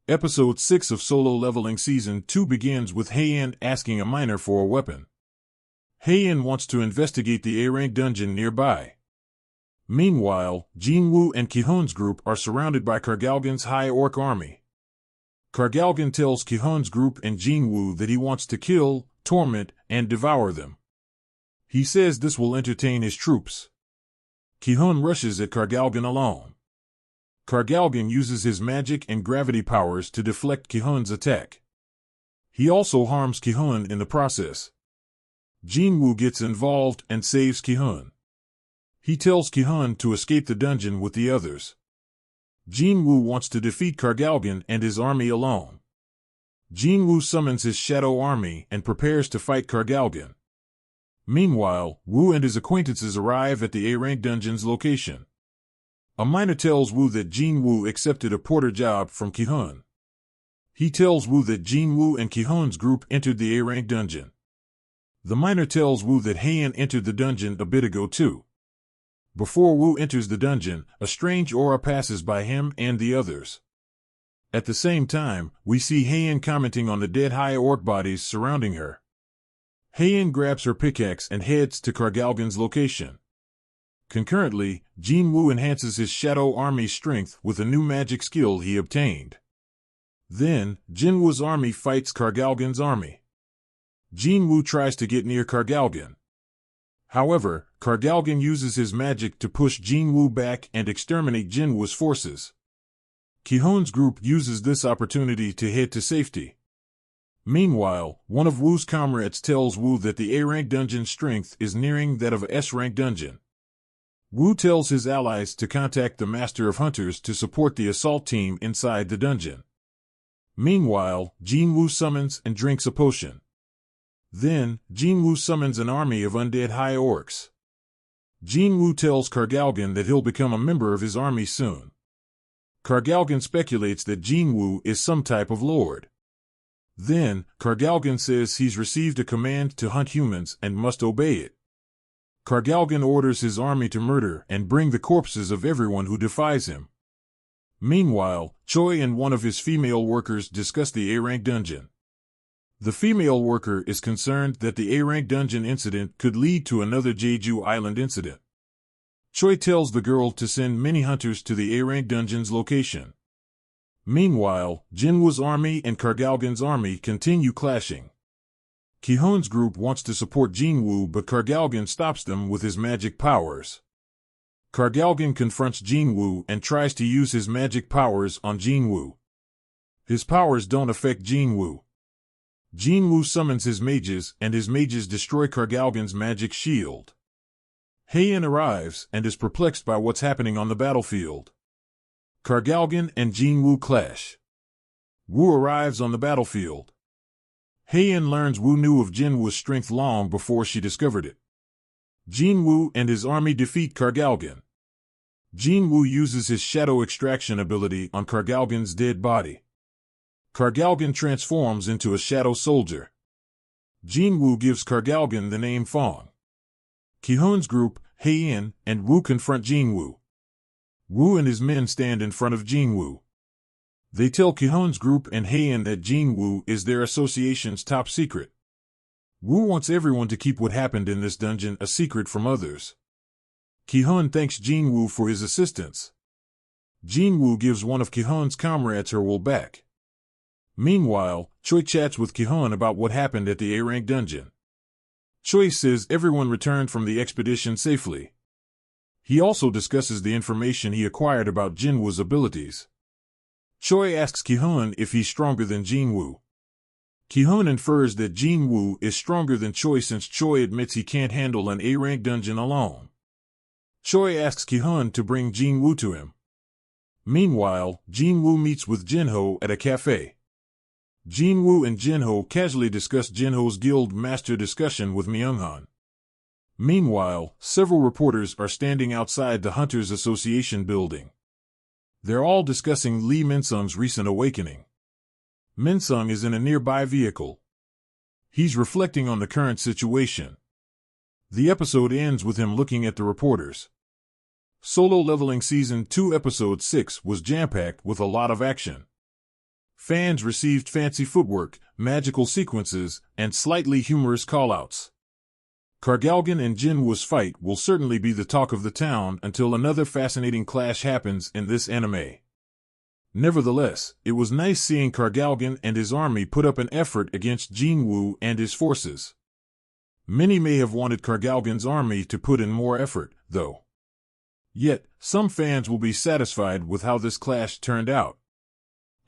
Episode 6 of Solo Leveling Season 2 begins with Heian asking a miner for a weapon. Heian wants to investigate the A-rank dungeon nearby. Meanwhile, Jinwoo and Kihun's group are surrounded by Kargalgan's High Orc army. Kargalgan tells Kihun's group and Jinwoo that he wants to kill, torment, and devour them. He says this will entertain his troops. Kihun rushes at Kargalgan alone. Kargalgan uses his magic and gravity powers to deflect Kihun's attack. He also harms Kihun in the process. Jinwoo gets involved and saves Kihun. He tells Kihun to escape the dungeon with the others. Jinwoo wants to defeat Kargalgan and his army alone. Jinwoo summons his shadow army and prepares to fight Kargalgan. Meanwhile, Wu and his acquaintances arrive at the A-rank dungeon's location. A miner tells Wu that Jinwoo accepted a porter job from Kihun. He tells Wu that Jinwoo and Kihun's group entered the A-rank dungeon. The miner tells Wu that Heian entered the dungeon a bit ago too. Before Wu enters the dungeon, a strange aura passes by him and the others. At the same time, we see Heian commenting on the dead High Orc bodies surrounding her. Heian grabs her pickaxe and heads to Kargalgan's location. Concurrently, Jinwoo enhances his shadow army's strength with a new magic skill he obtained. Then, Jinwoo's army fights Kargalgan's army. Jinwoo tries to get near Kargalgan. However, Kargalgan uses his magic to push Jinwoo back and exterminate Jinwoo's forces. Kihun's group uses this opportunity to head to safety. Meanwhile, one of Wu's comrades tells Wu that the A-rank dungeon strength is nearing that of a S-rank dungeon. Wu tells his allies to contact the Master of Hunters to support the assault team inside the dungeon. Meanwhile, Jinwoo summons and drinks a potion. Then, Jinwoo summons an army of undead High Orcs. Jinwoo tells Kargalgan that he'll become a member of his army soon. Kargalgan speculates that Jinwoo is some type of lord. Then, Kargalgan says he's received a command to hunt humans and must obey it. Kargalgan orders his army to murder and bring the corpses of everyone who defies him. Meanwhile, Choi and one of his female workers discuss the A-rank dungeon. The female worker is concerned that the A-rank dungeon incident could lead to another Jeju Island incident. Choi tells the girl to send many hunters to the A-rank dungeon's location. Meanwhile, Jinwoo's army and Kargalgan's army continue clashing. Kihun's group wants to support Jinwoo, but Kargalgan stops them with his magic powers. Kargalgan confronts Jinwoo and tries to use his magic powers on Jinwoo. His powers don't affect Jinwoo. Jinwoo summons his mages, and his mages destroy Kargalgan's magic shield. Heian arrives and is perplexed by what's happening on the battlefield. Kargalgan and Jinwoo clash. Wu arrives on the battlefield. Heian learns Wu knew of Jinwoo's strength long before she discovered it. Jinwoo and his army defeat Kargalgan. Jinwoo uses his shadow extraction ability on Kargalgan's dead body. Kargalgan transforms into a shadow soldier. Jinwoo gives Kargalgan the name Fong. Kihun's group, Heian, and Wu confront Jinwoo. Wu and his men stand in front of Jinwoo. They tell Kihun's group and Heian that Jinwoo is their association's top secret. Wu wants everyone to keep what happened in this dungeon a secret from others. Kihun thanks Jinwoo for his assistance. Jinwoo gives one of Kihun's comrades her wool back. Meanwhile, Choi chats with Kihun about what happened at the A-rank dungeon. Choi says everyone returned from the expedition safely. He also discusses the information he acquired about Jinwoo's abilities. Choi asks Kihun if he's stronger than Jinwoo. Kihun infers that Jinwoo is stronger than Choi since Choi admits he can't handle an A-rank dungeon alone. Choi asks Kihun to bring Jinwoo to him. Meanwhile, Jinwoo meets with Jinho at a cafe. Jinwoo and Jinho casually discuss Jinho's guild master discussion with Myunghan. Meanwhile, several reporters are standing outside the Hunters Association building. They're all discussing Lee Minsung's recent awakening. Minsung is in a nearby vehicle. He's reflecting on the current situation. The episode ends with him looking at the reporters. Solo Leveling Season 2 Episode 6 was jam-packed with a lot of action. Fans received fancy footwork, magical sequences, and slightly humorous callouts. Kargalgan and Jinwoo's fight will certainly be the talk of the town until another fascinating clash happens in this anime. Nevertheless, it was nice seeing Kargalgan and his army put up an effort against Jinwoo and his forces. Many may have wanted Kargalgan's army to put in more effort, though. Yet, some fans will be satisfied with how this clash turned out.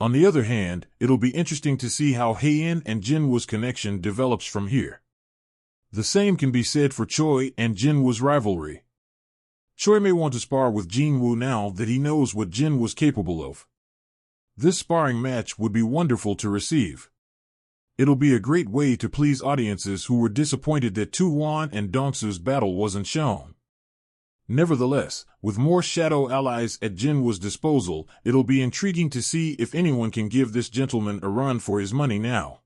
On the other hand, it'll be interesting to see how Heian and Jinwoo's connection develops from here. The same can be said for Choi and Jinwoo's rivalry. Choi may want to spar with Jinwoo now that he knows what Jin was capable of. This sparring match would be wonderful to receive. It'll be a great way to please audiences who were disappointed that Tu Wan and Dongsu's battle wasn't shown. Nevertheless, with more shadow allies at Jinwoo's disposal, it'll be intriguing to see if anyone can give this gentleman a run for his money now.